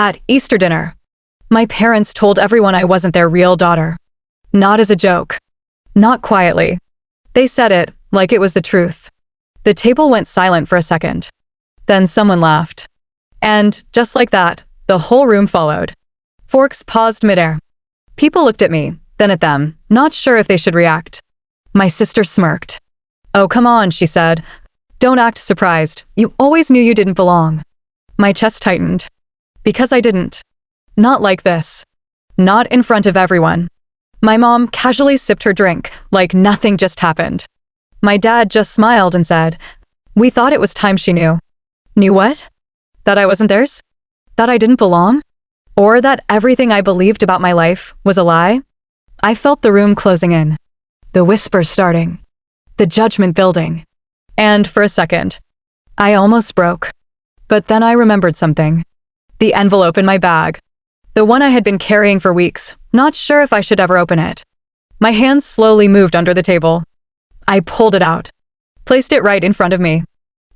At Easter dinner, my parents told everyone I wasn't their real daughter. Not as a joke. Not quietly. They said it like it was the truth. The table went silent for a second. Then someone laughed. And, just like that, the whole room followed. Forks paused midair. People looked at me, then at them, not sure if they should react. My sister smirked. "Oh, come on," she said. "Don't act surprised. You always knew you didn't belong." My chest tightened. Because I didn't. Not like this. Not in front of everyone. My mom casually sipped her drink, like nothing just happened. My dad just smiled and said, "We thought it was time she knew." Knew what? That I wasn't theirs? That I didn't belong? Or that everything I believed about my life was a lie? I felt the room closing in. The whispers starting. The judgment building. And for a second, I almost broke. But then I remembered something. The envelope in my bag. The one I had been carrying for weeks, not sure if I should ever open it. My hands slowly moved under the table. I pulled it out, placed it right in front of me,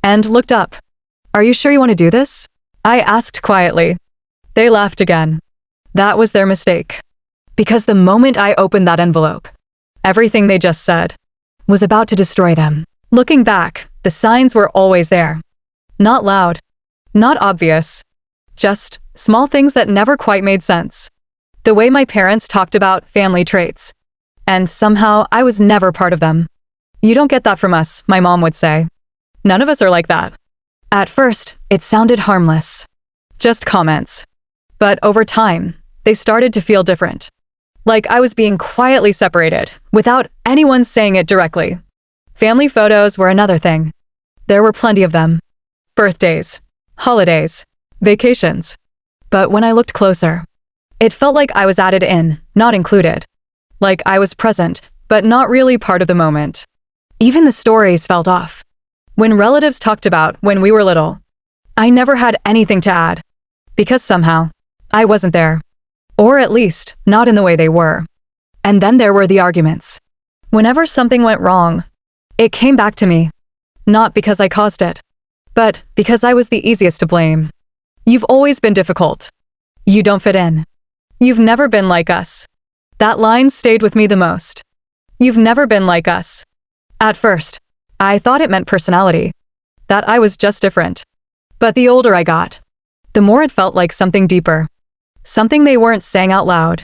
and looked up. "Are you sure you want to do this?" I asked quietly. They laughed again. That was their mistake. Because the moment I opened that envelope, everything they just said was about to destroy them. Looking back, the signs were always there. Not loud, not obvious, just small things that never quite made sense. The way my parents talked about family traits. And somehow I was never part of them. "You don't get that from us," my mom would say. "None of us are like that." At first, it sounded harmless. Just comments. But over time, they started to feel different. Like I was being quietly separated, without anyone saying it directly. Family photos were another thing. There were plenty of them. Birthdays, holidays, vacations. But when I looked closer, it felt like I was added in, not included. Like I was present, but not really part of the moment. Even the stories felt off. When relatives talked about when we were little, I never had anything to add. Because somehow, I wasn't there. Or at least, not in the way they were. And then there were the arguments. Whenever something went wrong, it came back to me. Not because I caused it, but because I was the easiest to blame. "You've always been difficult. You don't fit in. You've never been like us." That line stayed with me the most. "You've never been like us." At first, I thought it meant personality. That I was just different. But the older I got, the more it felt like something deeper. Something they weren't saying out loud.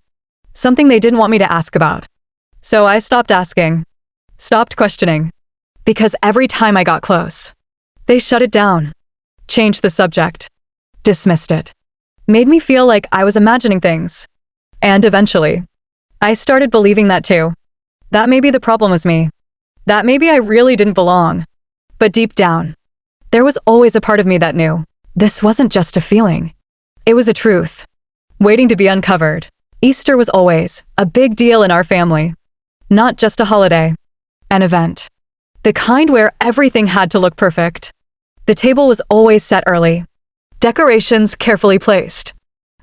Something they didn't want me to ask about. So I stopped asking. Stopped questioning. Because every time I got close, they shut it down. Changed the subject. Dismissed it. Made me feel like I was imagining things. And eventually, I started believing that too. That maybe the problem was me. That maybe I really didn't belong. But deep down, there was always a part of me that knew. This wasn't just a feeling. It was a truth. Waiting to be uncovered. Easter was always a big deal in our family. Not just a holiday. An event. The kind where everything had to look perfect. The table was always set early. Decorations carefully placed.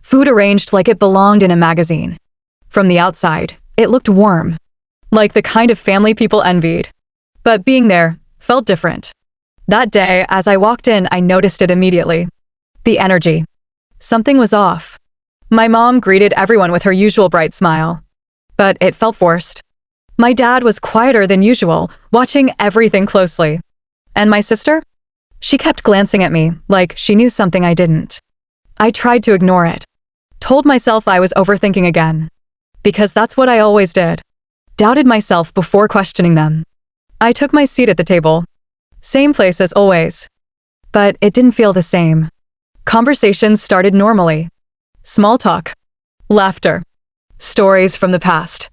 Food arranged like it belonged in a magazine. From the outside, it looked warm. Like the kind of family people envied. But being there felt different. That day, as I walked in, I noticed it immediately. The energy. Something was off. My mom greeted everyone with her usual bright smile. But it felt forced. My dad was quieter than usual, watching everything closely. And my sister? She kept glancing at me, like she knew something I didn't. I tried to ignore it. Told myself I was overthinking again. Because that's what I always did. Doubted myself before questioning them. I took my seat at the table. Same place as always. But it didn't feel the same. Conversations started normally. Small talk. Laughter. Stories from the past.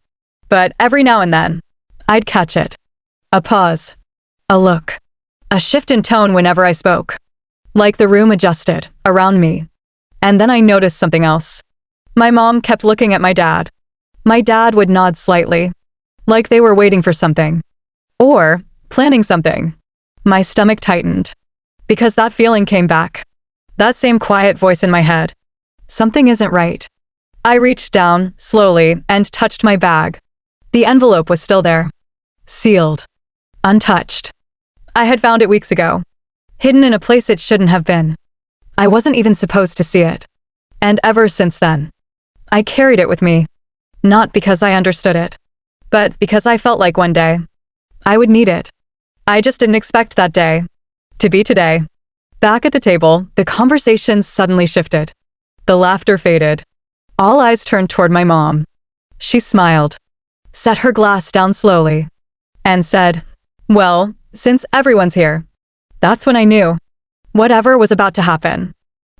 But every now and then, I'd catch it. A pause. A look. A shift in tone whenever I spoke. Like the room adjusted around me. And then I noticed something else. My mom kept looking at my dad. My dad would nod slightly. Like they were waiting for something. Or planning something. My stomach tightened. Because that feeling came back. That same quiet voice in my head. Something isn't right. I reached down, slowly, and touched my bag. The envelope was still there. Sealed. Untouched. I had found it weeks ago. Hidden in a place it shouldn't have been. I wasn't even supposed to see it. And ever since then, I carried it with me, not because I understood it, but because I felt like one day I would need it. I just didn't expect that day to be today. Back at the table, the conversation suddenly shifted. The laughter faded. All eyes turned toward my mom. She smiled, set her glass down slowly, and said, "Well, since everyone's here." That's when I knew whatever was about to happen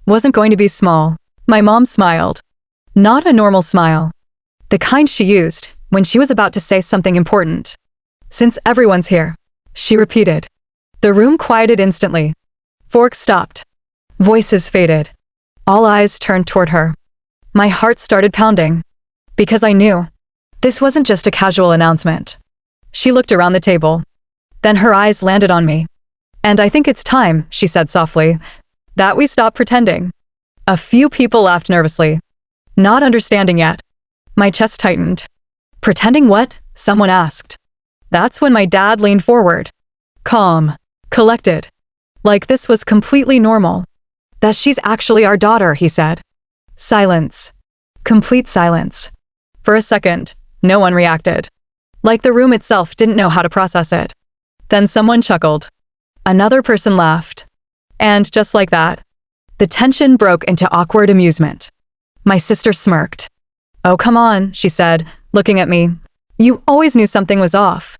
wasn't going to be small. My mom smiled. Not a normal smile. The kind she used when she was about to say something important. "Since everyone's here," she repeated. The room quieted instantly. Forks stopped. Voices faded. All eyes turned toward her. My heart started pounding, because I knew this wasn't just a casual announcement. She looked around the table. Then her eyes landed on me. "And I think it's time," she said softly, "that we stop pretending." A few people laughed nervously, not understanding yet. My chest tightened. "Pretending what?" someone asked. That's when my dad leaned forward. Calm, collected, like this was completely normal. "That she's actually our daughter," he said. Silence. Complete silence. For a second, no one reacted. Like the room itself didn't know how to process it. Then someone chuckled. Another person laughed. And just like that, the tension broke into awkward amusement. My sister smirked. "Oh, come on," she said, looking at me. "You always knew something was off."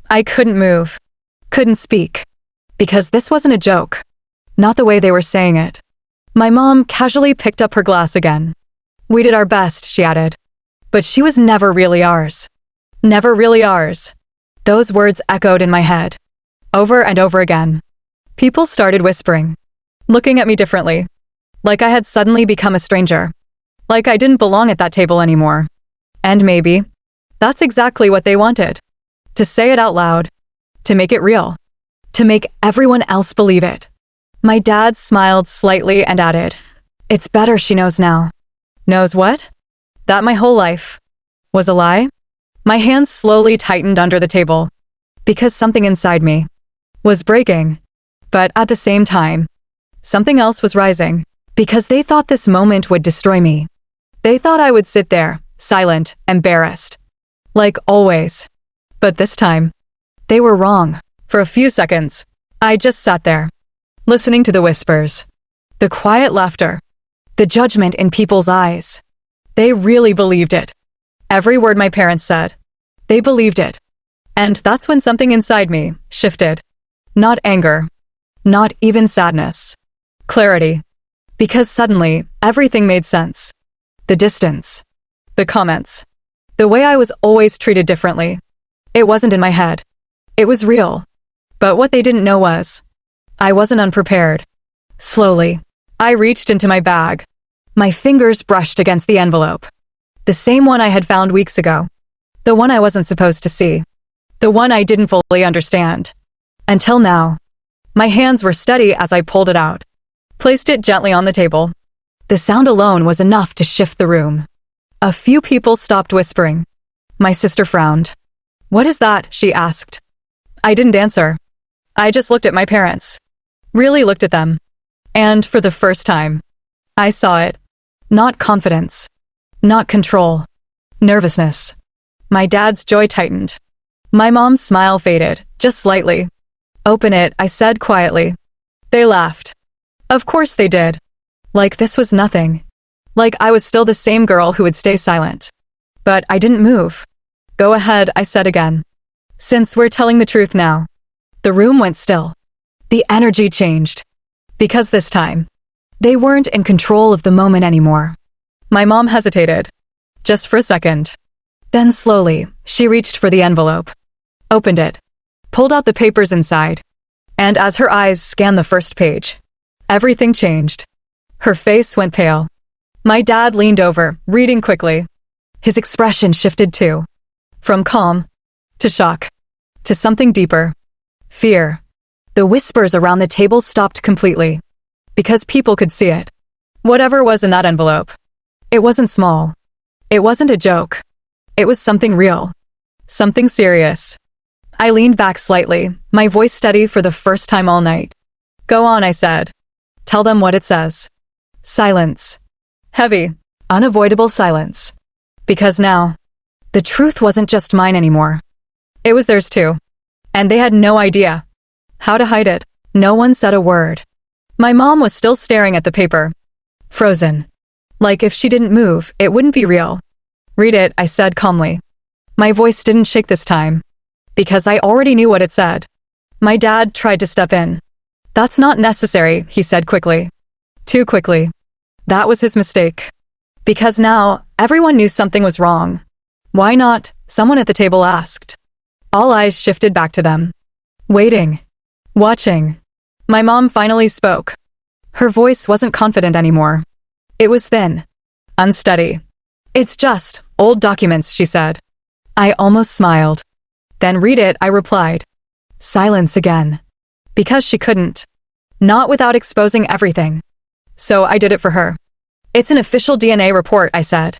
I couldn't move. Couldn't speak. Because this wasn't a joke. Not the way they were saying it. My mom casually picked up her glass again. "We did our best," she added. "But she was never really ours. Never really ours." Those words echoed in my head, over and over again. People started whispering, looking at me differently, like I had suddenly become a stranger, like I didn't belong at that table anymore. And maybe that's exactly what they wanted. To say it out loud, to make it real, to make everyone else believe it. My dad smiled slightly and added, "It's better she knows now." Knows what? That my whole life was a lie? My hands slowly tightened under the table, because something inside me was breaking. But at the same time, something else was rising, because they thought this moment would destroy me. They thought I would sit there, silent, embarrassed, like always. But this time, they were wrong. For a few seconds, I just sat there, listening to the whispers, the quiet laughter, the judgment in people's eyes. They really believed it. Every word my parents said, they believed it. And that's when something inside me shifted. Not anger, not even sadness. Clarity. Because suddenly, everything made sense. The distance, the comments, the way I was always treated differently. It wasn't in my head. It was real. But what they didn't know was, I wasn't unprepared. Slowly, I reached into my bag. My fingers brushed against the envelope. The same one I had found weeks ago. The one I wasn't supposed to see. The one I didn't fully understand. Until now. My hands were steady as I pulled it out. Placed it gently on the table. The sound alone was enough to shift the room. A few people stopped whispering. My sister frowned. "What is that?" she asked. I didn't answer. I just looked at my parents. Really looked at them. And for the first time, I saw it. Not confidence. Not control. Nervousness. My dad's joy tightened. My mom's smile faded, just slightly. "Open it," I said quietly. They laughed. Of course they did. Like this was nothing. Like I was still the same girl who would stay silent. But I didn't move. "Go ahead," I said again. "Since we're telling the truth now." The room went still. The energy changed. Because this time, they weren't in control of the moment anymore. My mom hesitated. Just for a second. Then slowly, she reached for the envelope. Opened it. Pulled out the papers inside. And as her eyes scanned the first page, everything changed. Her face went pale. My dad leaned over, reading quickly. His expression shifted too. From calm, to shock, to something deeper. Fear. The whispers around the table stopped completely. Because people could see it. Whatever was in that envelope. It wasn't small. It wasn't a joke. It was something real. Something serious. I leaned back slightly, my voice steady for the first time all night. "Go on," I said. "Tell them what it says." Silence. Heavy, unavoidable silence. Because now, the truth wasn't just mine anymore. It was theirs too. And they had no idea how to hide it. No one said a word. My mom was still staring at the paper, frozen. Like if she didn't move, it wouldn't be real. Read it, I said calmly. My voice didn't shake this time, because I already knew what it said. My dad tried to step in. That's not necessary, he said quickly. Too quickly. That was his mistake. Because now, everyone knew something was wrong. Why not? Someone at the table asked. All eyes shifted back to them. Waiting. Watching. My mom finally spoke. Her voice wasn't confident anymore. It was thin. Unsteady. It's just old documents, she said. I almost smiled. Then read it, I replied. Silence again. Because she couldn't. Not without exposing everything. So I did it for her. It's an official DNA report, I said.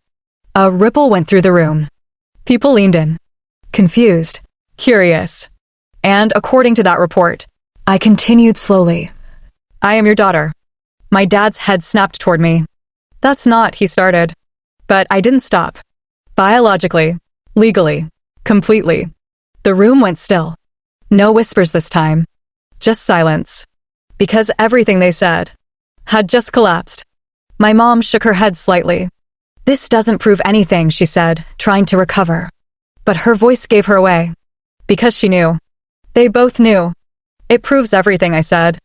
A ripple went through the room. People leaned in. Confused. Curious. And according to that report, I continued slowly. I am your daughter. My dad's head snapped toward me. That's not, he started. But I didn't stop. Biologically. Legally. Completely. The room went still. No whispers this time. Just silence. Because everything they said had just collapsed. My mom shook her head slightly. This doesn't prove anything, she said, trying to recover. But her voice gave her away. Because she knew. They both knew. It proves everything, I said.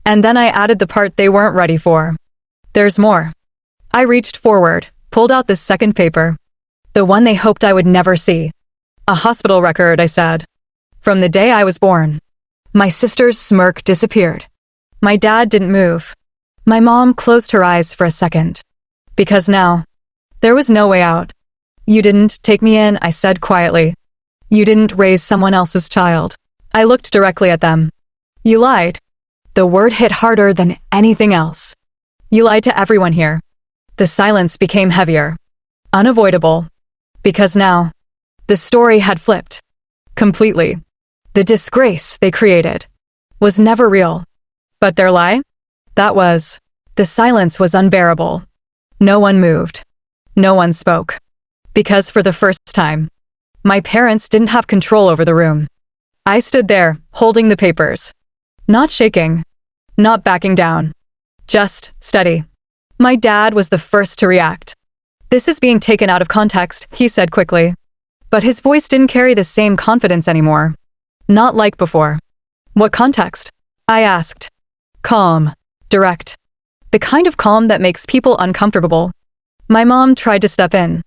And then I added the part they weren't ready for. There's more. I reached forward, pulled out this second paper. The one they hoped I would never see. A hospital record, I said. From the day I was born. My sister's smirk disappeared. My dad didn't move. My mom closed her eyes for a second. Because now, there was no way out. You didn't take me in, I said quietly. You didn't raise someone else's child. I looked directly at them. You lied. The word hit harder than anything else. You lied to everyone here. The silence became heavier. Unavoidable. Because now, the story had flipped. Completely. The disgrace they created was never real. But their lie? That was. The silence was unbearable. No one moved. No one spoke. Because for the first time, my parents didn't have control over the room. I stood there, holding the papers. Not shaking. Not backing down. Just steady. My dad was the first to react. This is being taken out of context, he said quickly. But his voice didn't carry the same confidence anymore. Not like before. What context? I asked. Calm. Direct. The kind of calm that makes people uncomfortable. My mom tried to step in.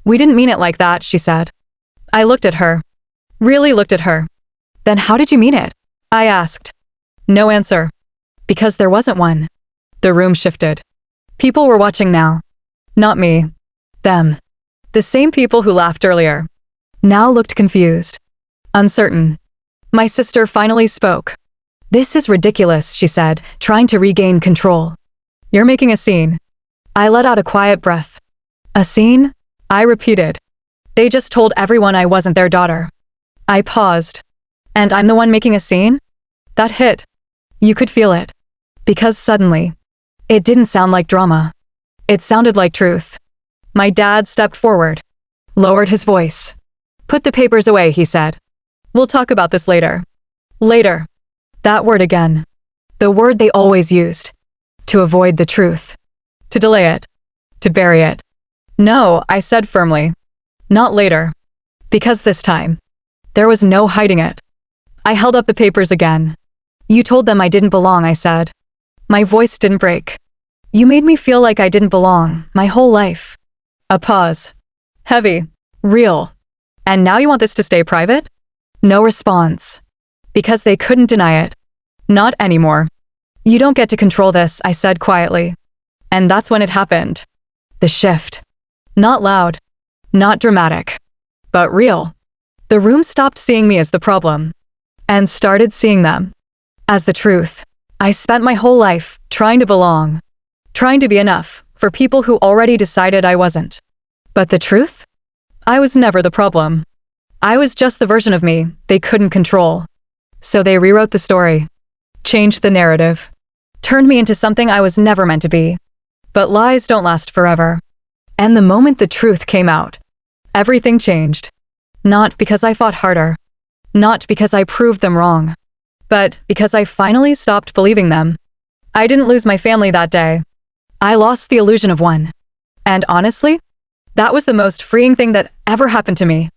We didn't mean it like that, she said. I looked at her. Really looked at her. Then how did you mean it? I asked. No answer. Because there wasn't one. The room shifted. People were watching now. Not me. Them. The same people who laughed earlier. Now looked confused. Uncertain. My sister finally spoke. This is ridiculous, she said, trying to regain control. You're making a scene. I let out a quiet breath. A scene? I repeated. They just told everyone I wasn't their daughter. I paused. And I'm the one making a scene? That hit. You could feel it. Because suddenly, it didn't sound like drama. It sounded like truth. My dad stepped forward. Lowered his voice. Put the papers away, he said. We'll talk about this later. Later. That word again. The word they always used. To avoid the truth. To delay it. To bury it. No, I said firmly. Not later. Because this time, there was no hiding it. I held up the papers again. You told them I didn't belong, I said. My voice didn't break. You made me feel like I didn't belong, my whole life. A pause. Heavy. Real. And now you want this to stay private? No response. Because they couldn't deny it. Not anymore. You don't get to control this, I said quietly. And that's when it happened. The shift. Not loud. Not dramatic. But real. The room stopped seeing me as the problem. And started seeing them. As the truth. I spent my whole life trying to belong. Trying to be enough for people who already decided I wasn't. But the truth? I was never the problem. I was just the version of me they couldn't control. So they rewrote the story. Changed the narrative. Turned me into something I was never meant to be. But lies don't last forever. And the moment the truth came out, everything changed. Not because I fought harder. Not because I proved them wrong. But because I finally stopped believing them. I didn't lose my family that day. I lost the illusion of one. And honestly, that was the most freeing thing that ever happened to me.